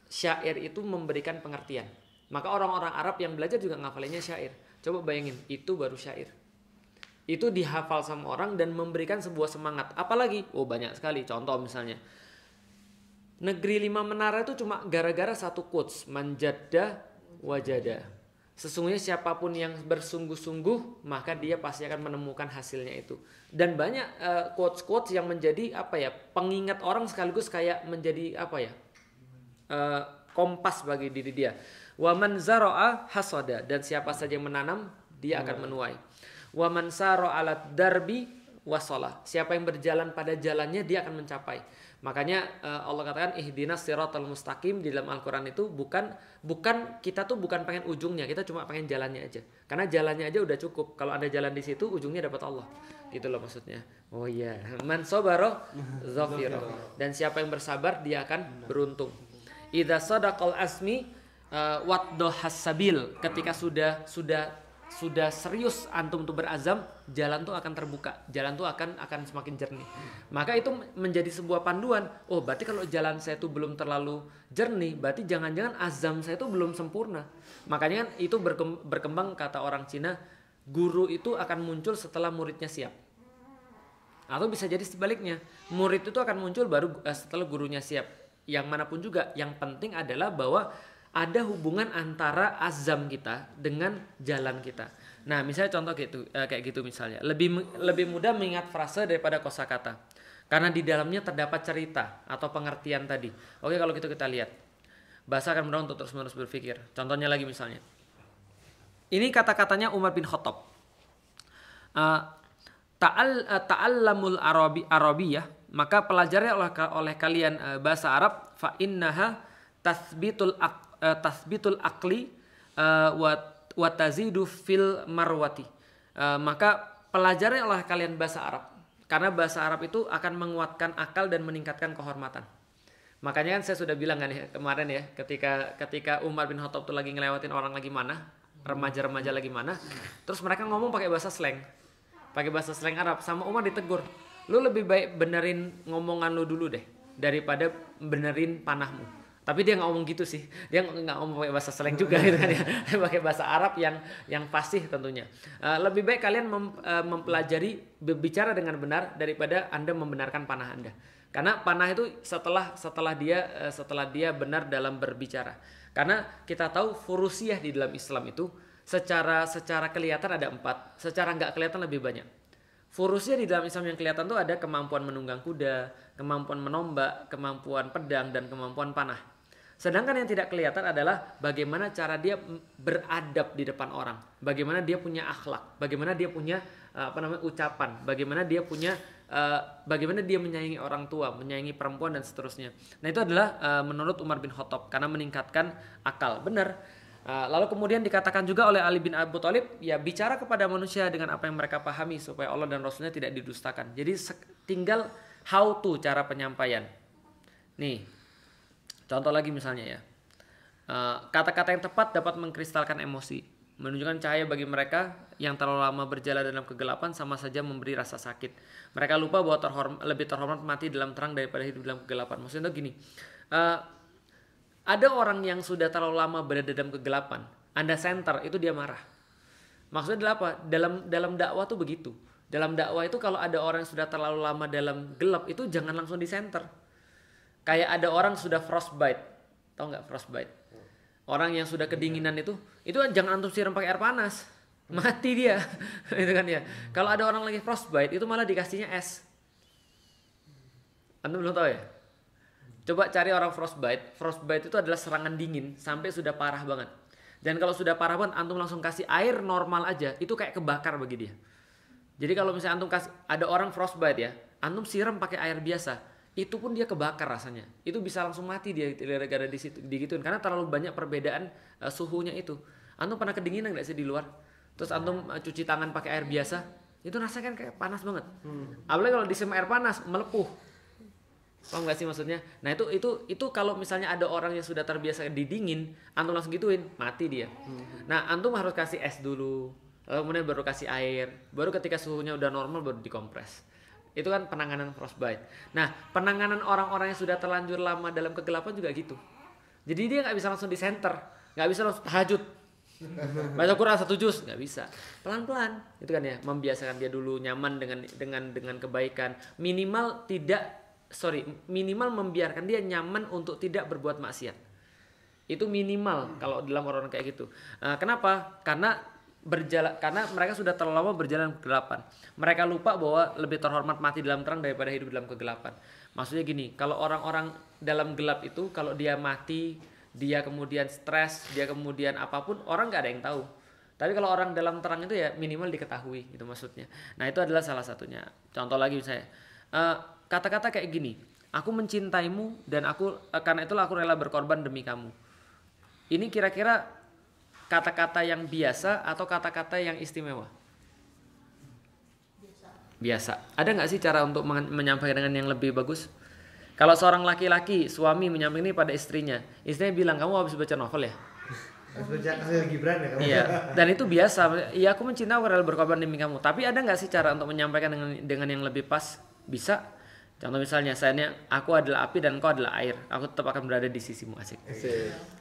S1: Syair itu memberikan pengertian. Maka orang-orang Arab yang belajar juga ngafalinnya syair. Coba bayangin, itu baru syair. Itu dihafal sama orang dan memberikan sebuah semangat. Apalagi? Oh banyak sekali. Contoh misalnya, Negeri 5 Menara itu cuma gara-gara satu quotes, manjadda wajada. Sesungguhnya siapapun yang bersungguh-sungguh maka dia pasti akan menemukan hasilnya itu. Dan banyak quotes-quotes yang menjadi pengingat orang sekaligus kayak menjadi kompas bagi diri dia. Wa man zara'a hasada, dan siapa saja yang menanam dia akan menuai. Wa man sara 'alat darbi wasala, siapa yang berjalan pada jalannya dia akan mencapai. Makanya Allah katakan ihdinas siratal mustaqim di dalam Al-Qur'an itu bukan kita tuh bukan pengen ujungnya, kita cuma pengen jalannya aja. Karena jalannya aja udah cukup. Kalau Anda jalan di situ ujungnya dapat Allah. Gitu loh maksudnya. Oh iya, man sabara zafira. Dan siapa yang bersabar dia akan beruntung. Idza sadaqal asmi waddohas sabil, ketika sudah serius antum tuh berazam, jalan tuh akan terbuka, jalan tuh akan semakin jernih. Maka itu menjadi sebuah panduan. Oh berarti kalau jalan saya tuh belum terlalu jernih, berarti jangan-jangan azam saya tuh belum sempurna. Makanya kan itu berkembang kata orang Cina, guru itu akan muncul setelah muridnya siap. Atau bisa jadi sebaliknya, murid itu akan muncul baru setelah gurunya siap. Yang manapun juga, yang penting adalah bahwa ada hubungan antara azam kita dengan jalan kita. Nah, misalnya contoh kayak gitu misalnya. Lebih mudah mengingat frase daripada kosakata. Karena di dalamnya terdapat cerita atau pengertian tadi. Oke, kalau gitu kita lihat. Bahasa akan mendorong untuk terus-menerus berpikir. Contohnya lagi misalnya. Ini kata-katanya Umar bin Khattab. Ta'allamul arabiyah, maka pelajari oleh kalian bahasa Arab, fa innaha tasbitul akli wa tazidu fil marwati. Maka pelajari oleh kalian bahasa Arab, karena bahasa Arab itu akan menguatkan akal dan meningkatkan kehormatan. Makanya kan saya sudah bilang kan ya kemarin ya, ketika Umar bin Khattab tuh lagi ngelewatin orang lagi mana, remaja-remaja lagi mana, terus mereka ngomong pakai bahasa slang Arab, sama Umar ditegur, lu lebih baik benerin ngomongan lu dulu deh daripada benerin panahmu. Tapi dia nggak ngomong gitu sih, dia nggak ngomong pakai bahasa slang juga gitu kan ya, pakai bahasa Arab yang fasih tentunya. Lebih baik kalian mempelajari berbicara dengan benar daripada Anda membenarkan panah Anda. Karena panah itu setelah dia benar dalam berbicara. Karena kita tahu furusiah di dalam Islam itu secara kelihatan ada 4, secara nggak kelihatan lebih banyak. Furusiah di dalam Islam yang kelihatan tuh ada kemampuan menunggang kuda, kemampuan menombak, kemampuan pedang, dan kemampuan panah. Sedangkan yang tidak kelihatan adalah bagaimana cara dia beradab di depan orang, bagaimana dia punya akhlak, bagaimana dia punya ucapan, bagaimana dia menyayangi orang tua, menyayangi perempuan dan seterusnya. Nah itu adalah menurut Umar bin Khattab karena meningkatkan akal. Benar. Lalu kemudian dikatakan juga oleh Ali bin Abi Thalib, ya bicara kepada manusia dengan apa yang mereka pahami supaya Allah dan Rasulnya tidak didustakan. Jadi tinggal how to, cara penyampaian. Nih, contoh lagi misalnya ya, kata-kata yang tepat dapat mengkristalkan emosi, menunjukkan cahaya bagi mereka yang terlalu lama berjalan dalam kegelapan sama saja memberi rasa sakit. Mereka lupa bahwa lebih terhormat mati dalam terang daripada hidup dalam kegelapan. Maksudnya gini, ada orang yang sudah terlalu lama berada dalam kegelapan, Anda center, itu dia marah. Maksudnya adalah apa? Dalam dakwah tuh begitu. Dalam dakwah itu kalau ada orang yang sudah terlalu lama dalam gelap, itu jangan langsung di center. Kayak ada orang sudah frostbite. Tahu nggak frostbite? Orang yang sudah kedinginan itu jangan antum siram pakai air panas. Mati dia. Itu kan ya. Kalau ada orang lagi frostbite, itu malah dikasihnya es. Antum belum tahu ya? Coba cari orang frostbite. Frostbite itu adalah serangan dingin sampai sudah parah banget. Dan kalau sudah parah banget, antum langsung kasih air normal aja, itu kayak kebakar bagi dia. Jadi kalau misalnya antum ada orang frostbite ya, antum siram pakai air biasa, itu pun dia kebakar rasanya. Itu bisa langsung mati dia gara-gara digituin karena terlalu banyak perbedaan suhunya itu. Antum pernah kedinginan nggak sih di luar? Terus antum cuci tangan pakai air biasa, itu rasanya kan kayak panas banget. Apalagi kalau disiram air panas, melepuh. Paham gak sih maksudnya? Nah itu kalau misalnya ada orang yang sudah terbiasa didingin, antum langsung gituin, mati dia. Nah antum harus kasih es dulu, lalu kemudian baru kasih air, baru ketika suhunya udah normal baru dikompres. Itu kan penanganan frostbite. Nah, penanganan orang-orang yang sudah terlanjur lama dalam kegelapan juga gitu. Jadi dia nggak bisa langsung disenter, nggak bisa langsung tahajud, baca Quran 1 juz, nggak bisa. Pelan-pelan, itu kan ya, membiasakan dia dulu nyaman dengan kebaikan. Minimal membiarkan dia nyaman untuk tidak berbuat maksiat. Itu minimal kalau dalam orang kayak gitu. Kenapa? Karena mereka sudah terlalu lama berjalan kegelapan. Mereka lupa bahwa lebih terhormat mati dalam terang daripada hidup dalam kegelapan. Maksudnya gini, kalau orang-orang dalam gelap itu, kalau dia mati, dia kemudian stres, dia kemudian apapun, orang nggak ada yang tahu. Tapi kalau orang dalam terang itu ya minimal diketahui, gitu maksudnya. Nah itu adalah salah satunya. Contoh lagi misalnya, kata-kata kayak gini, aku mencintaimu dan karena itulah aku rela berkorban demi kamu. Ini kira-kira kata-kata yang biasa atau kata-kata yang istimewa? Biasa. Ada nggak sih cara untuk menyampaikan dengan yang lebih bagus? Kalau seorang laki-laki, suami menyampaikan ini pada istrinya bilang, kamu habis baca novel ya?
S3: Habis baca Khalil Gibran ya kamu?
S1: Iya, dan itu biasa. Iya, aku mencintai, aku rela berkorban demi kamu. Tapi ada nggak sih cara untuk menyampaikan dengan yang lebih pas? Bisa. Contoh misalnya, aku adalah api dan kau adalah air. Aku tetap akan berada di sisimu. Asik.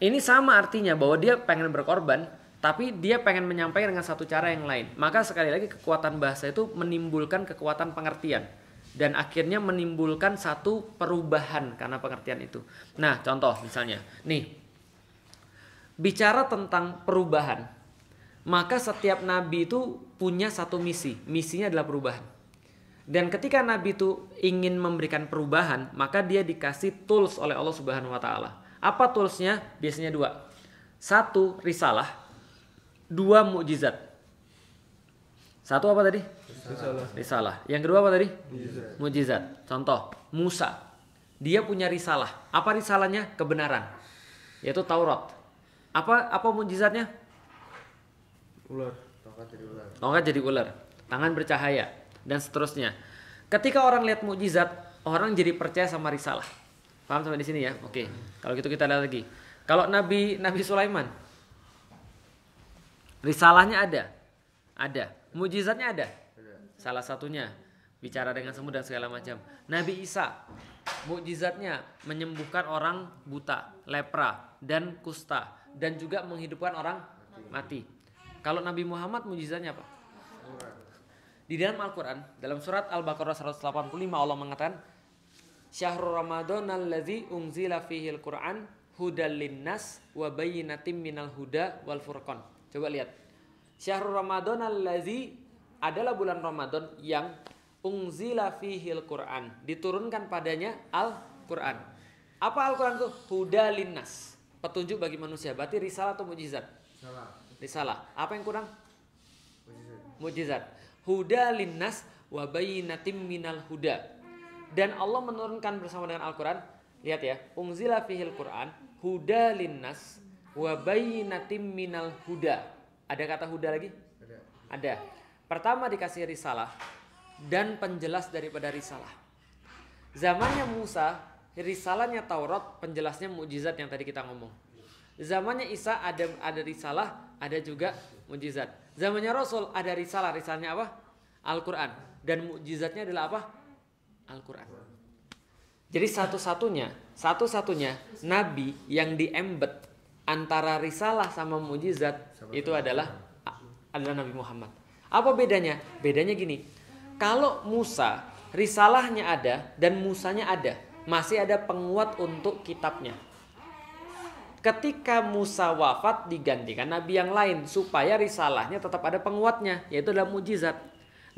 S1: Ini sama artinya bahwa dia pengen berkorban, tapi dia pengen menyampaikan dengan satu cara yang lain. Maka sekali lagi kekuatan bahasa itu menimbulkan kekuatan pengertian. Dan akhirnya menimbulkan satu perubahan karena pengertian itu. Nah contoh misalnya, nih. Bicara tentang perubahan. Maka setiap nabi itu punya satu misi. Misinya adalah perubahan. Dan ketika Nabi itu ingin memberikan perubahan, maka dia dikasih tools oleh Allah Subhanahu wa taala. Apa toolsnya? Biasanya 2. 1, risalah. 2, mukjizat. 1 apa tadi? Risalah. Yang kedua apa tadi? Mukjizat. Contoh, Musa. Dia punya risalah. Apa risalahnya? Kebenaran. Yaitu Taurat. Apa mukjizatnya?
S3: Ular. Tongkat jadi ular.
S1: Tongkat jadi ular. Tangan bercahaya. Dan seterusnya. Ketika orang lihat mukjizat, orang jadi percaya sama risalah. Paham sampai di sini ya? Oke. Kalau gitu kita lihat lagi. Kalau Nabi Sulaiman, risalahnya ada. Mukjizatnya ada. Salah satunya bicara dengan semut dan segala macam. Nabi Isa, mukjizatnya menyembuhkan orang buta, lepra dan kusta, dan juga menghidupkan orang mati. Kalau Nabi Muhammad mukjizatnya apa? Di dalam Al-Quran, dalam surat Al-Baqarah 185 Allah mengatakan, Syahrul Ramadan allazi unzila fihil Qur'an hudal linnas wa bayyinatim minal huda wal furqan. Coba lihat. Syahrul Ramadan allazi adalah bulan Ramadan yang unzila fihil Qur'an, diturunkan padanya Al-Qur'an. Apa Al-Qur'an itu? Huda linnas, petunjuk bagi manusia. Berarti risalah atau mukjizat? Risalah. Apa yang kurang? Mukjizat. Huda linnas wa bayyinatim minal huda. Dan Allah menurunkan bersama dengan Al-Quran. Lihat ya, unzila fihil Quran huda linnas wa bayyinatim minal huda. Ada kata huda lagi? Ada. Pertama dikasih risalah dan penjelas daripada risalah. Zamannya Musa, risalahnya Taurat, penjelasnya mukjizat yang tadi kita ngomong. Zamannya Isa ada risalah, ada juga mukjizat. Zamannya Rasul ada risalah, risalahnya apa? Al-Quran. Dan mukjizatnya adalah apa? Al-Quran. Jadi satu-satunya nabi yang diembed antara risalah sama mukjizat itu adalah Nabi Muhammad. Apa bedanya? Bedanya gini. Kalau Musa risalahnya ada dan Musanya ada, masih ada penguat untuk kitabnya. Ketika Musa wafat digantikan nabi yang lain supaya risalahnya tetap ada penguatnya, yaitu dalam mukjizat.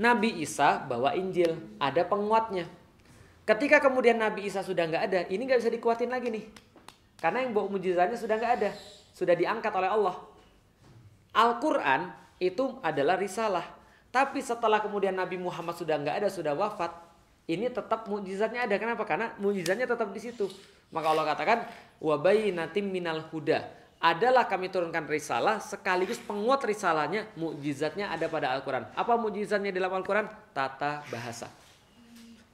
S1: Nabi Isa bawa Injil, ada penguatnya. Ketika kemudian Nabi Isa sudah nggak ada, ini nggak bisa dikuatin lagi nih, karena yang bawa mukjizatnya sudah nggak ada, sudah diangkat oleh Allah. Al-Quran itu adalah risalah, tapi setelah kemudian Nabi Muhammad sudah nggak ada, sudah wafat, ini tetap mukjizatnya ada. Kenapa? Karena mukjizatnya tetap di situ. Maka Allah katakan wa bayyinatim minal huda. Adalah kami turunkan risalah sekaligus penguat risalahnya, mukjizatnya ada pada Al-Quran. Apa mukjizatnya dalam Al-Quran? Tata bahasa.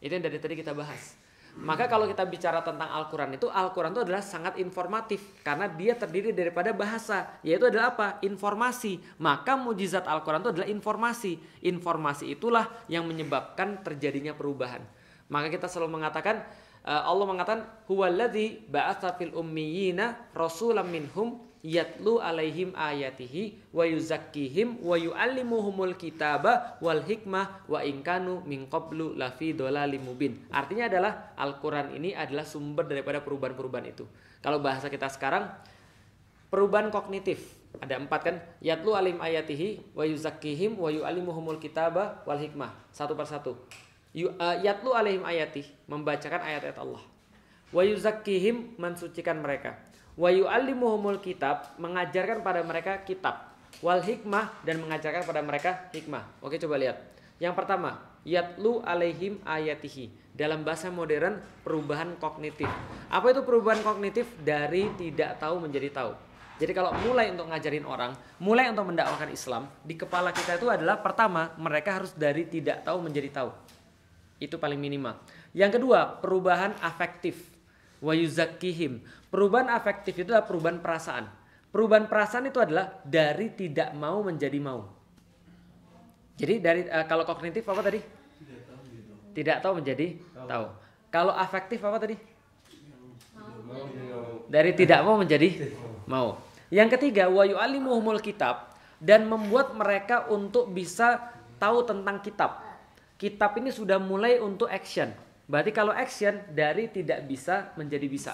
S1: Itu yang dari tadi kita bahas. Maka kalau kita bicara tentang Al-Quran itu adalah sangat informatif karena dia terdiri daripada bahasa, yaitu adalah apa? Informasi. Maka mujizat Al-Quran itu adalah informasi. Informasi itulah yang menyebabkan terjadinya perubahan. Maka kita selalu mengatakan, Allah mengatakan, huwallazi ba'atsa fil ummiyina rasulam minhum yatlu alaihim ayatihi wa yuzakkihim wa yu'allimuhumul kitaba wal hikmah wa in kanu min qablu lafi dhalalim mubin. Artinya adalah Al-Qur'an ini adalah sumber daripada perubahan-perubahan itu. Kalau bahasa kita sekarang, perubahan kognitif. Ada 4 kan? Yatlu alaihim ayatihi wa yuzakkihim wa yu'allimuhumul kitaba wal hikmah. Satu persatu. Yatlu alaihim ayatihi, membacakan ayat-ayat Allah. Wa yuzakkihim, mensucikan mereka. Wa yu'allimuhumul kitab, mengajarkan pada mereka kitab. Wal hikmah, dan mengajarkan pada mereka hikmah. Oke, coba lihat. Yang pertama, yatlu alaihim ayatihi. Dalam bahasa modern, perubahan kognitif. Apa itu perubahan kognitif? Dari tidak tahu menjadi tahu. Jadi kalau mulai untuk ngajarin orang, mulai untuk mendakwakan Islam, di kepala kita itu adalah pertama, mereka harus dari tidak tahu menjadi tahu. Itu paling minimal. Yang kedua, perubahan afektif. Wa yuzakkihim. Perubahan afektif itu adalah perubahan perasaan. Perubahan perasaan itu adalah dari tidak mau menjadi mau. Jadi dari kalau kognitif apa tadi? Tidak tahu menjadi tahu. Kalau afektif apa tadi? Dari tidak mau menjadi mau. Yang ketiga, wa yu'allimuhumul kitab, dan membuat mereka untuk bisa tahu tentang kitab. Kitab ini sudah mulai untuk action. Berarti kalau action dari tidak bisa menjadi bisa.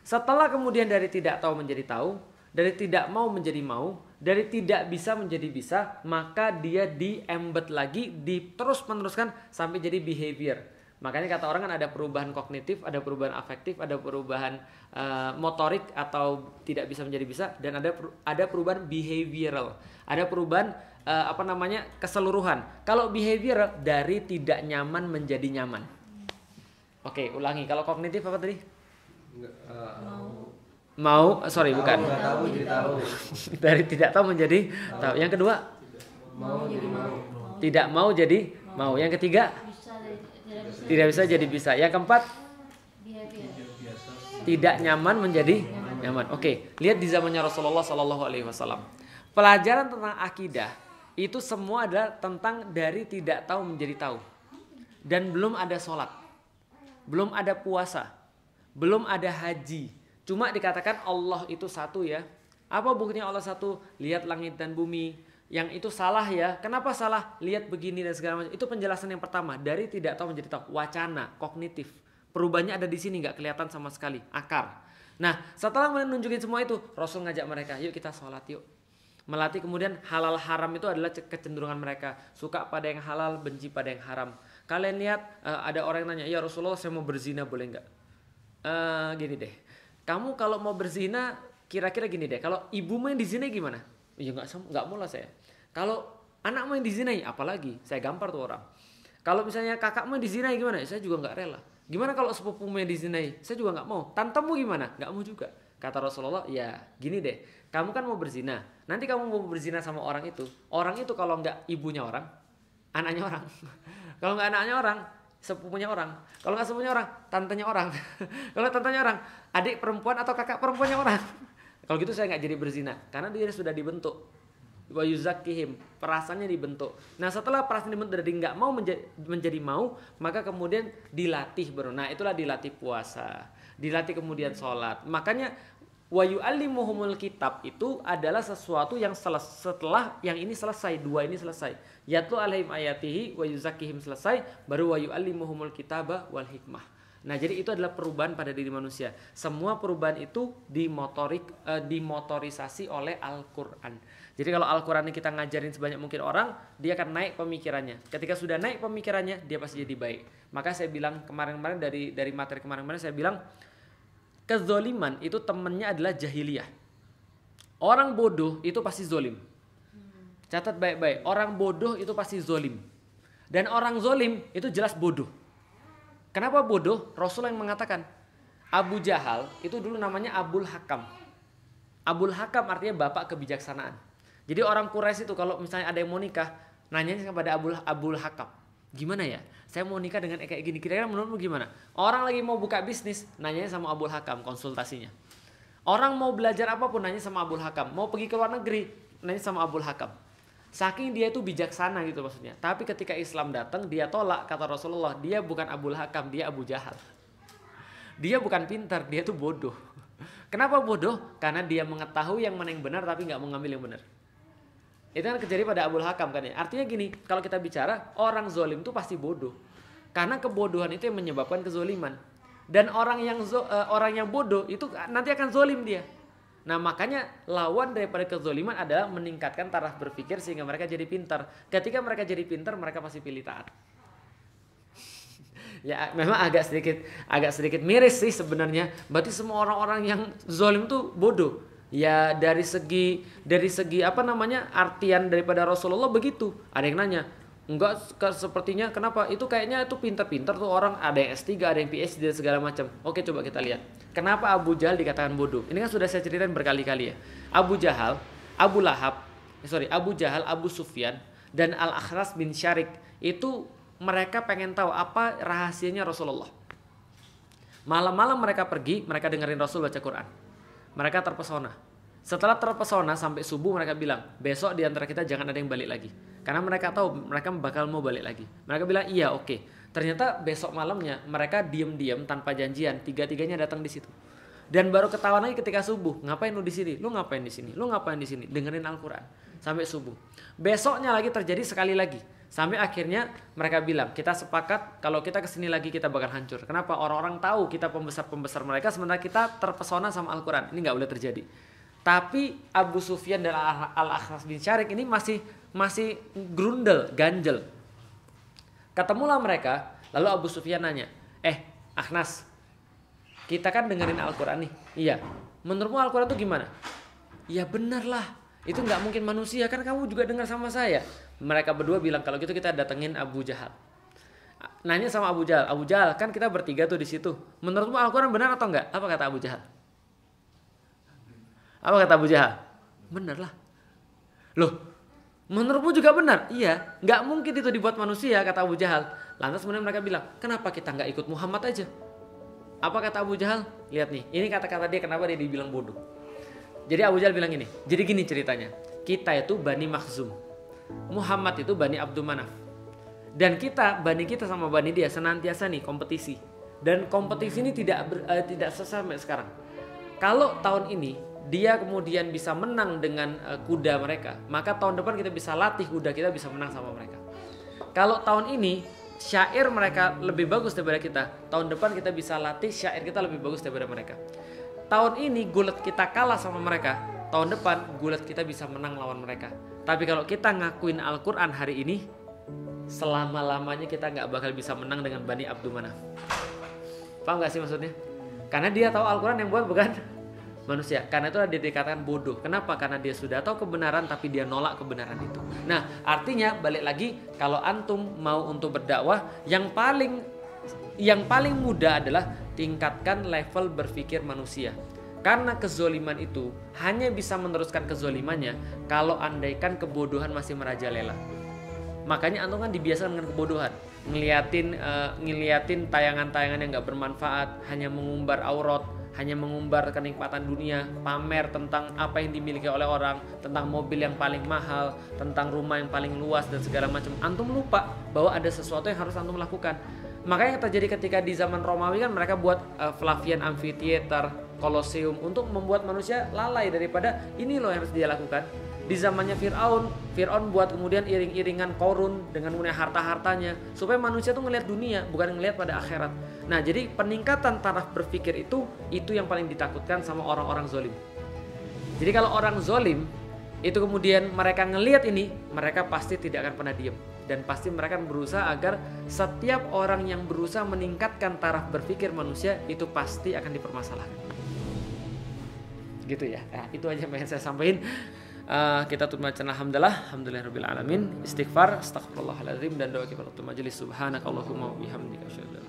S1: Setelah kemudian dari tidak tahu menjadi tahu, dari tidak mau menjadi mau, dari tidak bisa menjadi bisa, maka dia di-embed lagi, terus-meneruskan sampai jadi behavior. Makanya kata orang kan ada perubahan kognitif, ada perubahan afektif, ada perubahan motorik atau tidak bisa menjadi bisa, dan ada perubahan behavioral. Ada perubahan keseluruhan. Kalau behavioral dari tidak nyaman menjadi nyaman. Oke, ulangi. Kalau kognitif apa tadi? Bukan.
S3: Tahu jadi tahu.
S1: Dari tidak tahu menjadi tahu. Yang kedua?
S3: Mau jadi mau.
S1: Tidak mau jadi mau. Yang ketiga? Tidak bisa jadi bisa. Yang keempat? Tidak nyaman menjadi nyaman. Oke, lihat di zamannya Rasulullah SAW. Pelajaran tentang akidah itu semua adalah tentang dari tidak tahu menjadi tahu. Dan belum ada sholat, belum ada puasa, belum ada haji. Cuma dikatakan Allah itu satu ya. Apa buktinya Allah satu? Lihat langit dan bumi. Yang itu salah ya. Kenapa salah? Lihat begini dan segala macam. Itu penjelasan yang pertama. Dari tidak tahu menjadi tahu. Wacana, kognitif. Perubahannya ada di sini, nggak kelihatan sama sekali. Akar. Nah, setelah menunjukin semua itu, Rasul ngajak mereka, yuk kita sholat yuk. Melatih kemudian halal haram itu adalah kecenderungan mereka. Suka pada yang halal, benci pada yang haram. Kalian lihat ada orang yang nanya, ya Rasulullah saya mau berzina boleh nggak? Gini deh, kamu kalau mau berzina kira-kira gini deh, kalau ibumu yang dizinai gimana? Ya nggak mau lah saya. Kalau anakmu yang dizinai, apalagi saya gampar tuh orang. Kalau misalnya kakakmu yang dizinai gimana? Saya juga nggak rela. Gimana kalau sepupumu yang dizinai? Saya juga nggak mau. Tantemu gimana? Nggak mau juga. Kata Rasulullah, ya gini deh, kamu kan mau berzina. Nanti kamu mau berzina sama orang itu kalau nggak ibunya orang, anaknya orang. Kalau nggak anaknya orang, sepupunya orang. Kalau nggak sepupunya orang, tantenya orang. Kalau tantenya orang, adik perempuan atau kakak perempuannya orang. Kalau gitu saya nggak jadi berzina, karena dia sudah dibentuk. Wa yuzakkihim, perasaannya dibentuk. Nah setelah perasaan dibentuk dari nggak mau menjadi mau, maka kemudian dilatih baru. Nah itulah dilatih puasa, dilatih kemudian sholat. Makanya wa yu'allimuhumul kitab itu adalah sesuatu yang setelah yang ini selesai, dua ini selesai. Yatlu alaihim ayatihi wa yuzakkihim selesai, baru wa yu'allimuhumul kitaba wal hikmah. Nah jadi itu adalah perubahan pada diri manusia. Semua perubahan itu dimotorisasi oleh Al-Quran. Jadi kalau Al-Quran ini kita ngajarin sebanyak mungkin orang, dia akan naik pemikirannya. Ketika sudah naik pemikirannya, dia pasti jadi baik. Maka saya bilang kemarin-kemarin dari materi kemarin-kemarin saya bilang, kezoliman itu temannya adalah jahiliyah. Orang bodoh itu pasti zolim. Catat baik-baik, orang bodoh itu pasti zolim. Dan orang zolim itu jelas bodoh. Kenapa bodoh? Rasul yang mengatakan, Abu Jahal itu dulu namanya Abul Hakam. Abul Hakam artinya bapak kebijaksanaan. Jadi orang Quraisy itu kalau misalnya ada yang mau nikah, nanyanya kepada Abul Hakam. Gimana ya? saya mau nikah dengan kayak gini, kira-kira menurutmu gimana? Orang lagi mau buka bisnis, nanyanya sama Abul Hakam, konsultasinya. Orang mau belajar apapun, nanya sama Abul Hakam. Mau pergi ke luar negeri, nanya sama Abul Hakam. Saking dia itu bijaksana gitu maksudnya. Tapi ketika Islam datang, dia tolak, kata Rasulullah, dia bukan Abul Hakam, dia Abu Jahal. Dia bukan pintar, dia tuh bodoh. Kenapa bodoh? Karena dia mengetahui yang mana yang benar tapi nggak mau ngambil yang benar. Itu kan kejadian pada Abul Hakam kan ya. Artinya gini, kalau kita bicara orang zolim itu pasti bodoh. Karena kebodohan itu yang menyebabkan kezoliman. Dan orang yang bodoh itu nanti akan zolim dia. Nah makanya lawan daripada kezoliman adalah meningkatkan taraf berpikir sehingga mereka jadi pintar. Ketika mereka jadi pintar, mereka pasti pilih taat. Ya memang agak sedikit miris sih sebenarnya. Berarti semua orang-orang yang zolim itu bodoh. Ya dari segi artian daripada Rasulullah begitu. Ada yang nanya, enggak sepertinya kenapa? Itu kayaknya itu pintar-pintar tuh orang, ada yang S3, ada yang PhD dan segala macam. Oke, coba kita lihat. Kenapa Abu Jahal dikatakan bodoh? Ini kan sudah saya ceritain berkali-kali ya. Abu Jahal, Abu Sufyan dan Al-Akhras bin Syarik itu mereka pengen tahu apa rahasianya Rasulullah. Malam-malam mereka pergi, mereka dengerin Rasul baca Quran. Mereka terpesona. Setelah terpesona sampai subuh mereka bilang, besok di antara kita jangan ada yang balik lagi. Karena mereka tahu mereka bakal mau balik lagi. Mereka bilang iya oke. Ternyata besok malamnya mereka diam-diam tanpa janjian, tiga-tiganya datang di situ. Dan baru ketahuan lagi ketika subuh, ngapain lu di sini? Lu ngapain di sini? Lu ngapain di sini? Dengerin Al-Quran sampai subuh. Besoknya lagi terjadi sekali lagi. Sampai akhirnya mereka bilang, kita sepakat kalau kita kesini lagi kita bakal hancur. Kenapa? Orang-orang tahu kita pembesar-pembesar mereka, sementara kita terpesona sama Al-Quran. Ini gak boleh terjadi. Tapi Abu Sufyan dan Al-Akhras bin Syarik ini masih ganjel. Ketemulah mereka, lalu Abu Sufyan nanya, Akhnas, kita kan dengerin Al-Quran nih. Iya, menurutmu Al-Quran itu gimana? Ya benar lah, itu gak mungkin manusia, kan kamu juga dengar sama saya. Mereka berdua bilang kalau gitu kita datengin Abu Jahal. Nanya sama Abu Jahal, kan kita bertiga tuh di situ. Menurutmu Al-Quran benar atau enggak? Apa kata Abu Jahal? Benar lah. Loh, menurutmu juga benar? Iya, nggak mungkin itu dibuat manusia, kata Abu Jahal. Lantas kemudian mereka bilang, kenapa kita nggak ikut Muhammad aja? Apa kata Abu Jahal? Lihat nih, ini kata-kata dia kenapa dia dibilang bodoh. Jadi Abu Jahal bilang gini, jadi gini ceritanya. Kita itu Bani Makhzum, Muhammad itu Bani Abdul Manaf. Dan Bani kita sama Bani dia senantiasa nih kompetisi. Dan kompetisi ini tidak selesai sampai sekarang. Kalau tahun ini dia kemudian bisa menang dengan kuda mereka, maka tahun depan kita bisa latih kuda kita bisa menang sama mereka. Kalau tahun ini syair mereka lebih bagus daripada kita, tahun depan kita bisa latih syair kita lebih bagus daripada mereka. Tahun ini gulat kita kalah sama mereka, tahun depan gulat kita bisa menang lawan mereka. Tapi kalau kita ngakuin Al-Quran hari ini, selama-lamanya kita gak bakal bisa menang dengan Bani Abdul Manaf. Paham gak sih maksudnya? Karena dia tahu Al-Quran yang buat bukan manusia. Karena itu dia dikatakan bodoh. Kenapa? Karena dia sudah tahu kebenaran tapi dia nolak kebenaran itu. Nah, artinya balik lagi, kalau antum mau untuk berdakwah, yang paling mudah adalah tingkatkan level berpikir manusia. Karena kezoliman itu hanya bisa meneruskan kezolimannya kalau andaikan kebodohan masih merajalela. Makanya antum kan dibiasakan dengan kebodohan, ngeliatin tayangan-tayangan yang gak bermanfaat, hanya mengumbar aurat, hanya mengumbar kenikmatan dunia, pamer tentang apa yang dimiliki oleh orang, tentang mobil yang paling mahal, tentang rumah yang paling luas dan segala macam. Antum lupa bahwa ada sesuatu yang harus antum lakukan. Makanya yang terjadi ketika di zaman Romawi kan mereka buat Flavian Amphitheater, Colosseum untuk membuat manusia lalai daripada ini loh yang harus dia lakukan. Di zamannya Fir'aun buat kemudian iring-iringan korun dengan punya harta-hartanya supaya manusia tuh ngelihat dunia bukan ngelihat pada akhirat. Nah, jadi peningkatan taraf berpikir itu yang paling ditakutkan sama orang-orang zolim. Jadi kalau orang zolim itu kemudian mereka ngelihat ini, mereka pasti tidak akan pernah diam dan pasti mereka akan berusaha agar setiap orang yang berusaha meningkatkan taraf berpikir manusia itu pasti akan dipermasalahkan. Gitu ya. Nah, itu aja yang pengen saya sampaikan. Kita tutup bacaan alhamdulillahirabbil alamin, istighfar, astagfirullahaladzim dan doa kita tutup majelis. Subhanakallahumma wa bihamdika asyhadu